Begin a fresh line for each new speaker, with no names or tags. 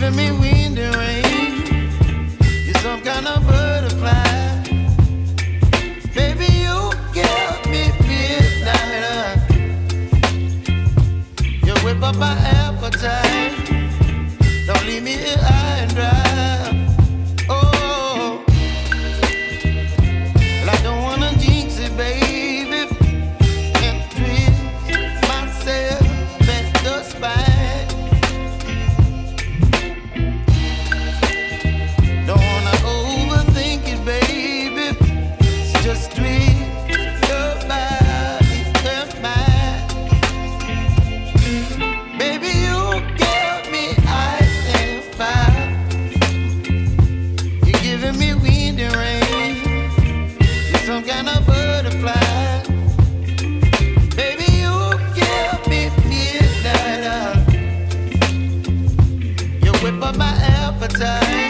giving me wind and rain. You're some kind of butterfly. Baby, you give me midnight. You whip up my appetite. Don't leave me here high and dry. Oh, well, I don't wanna jinx it, baby, and twist myself at the spine. Don't wanna overthink it, baby. It's just twist your body and mine. Baby, you give me ice and fire. You're giving me wind and rain. You're some kind of butterfly. Baby, you give me midnight. You whip up my appetite.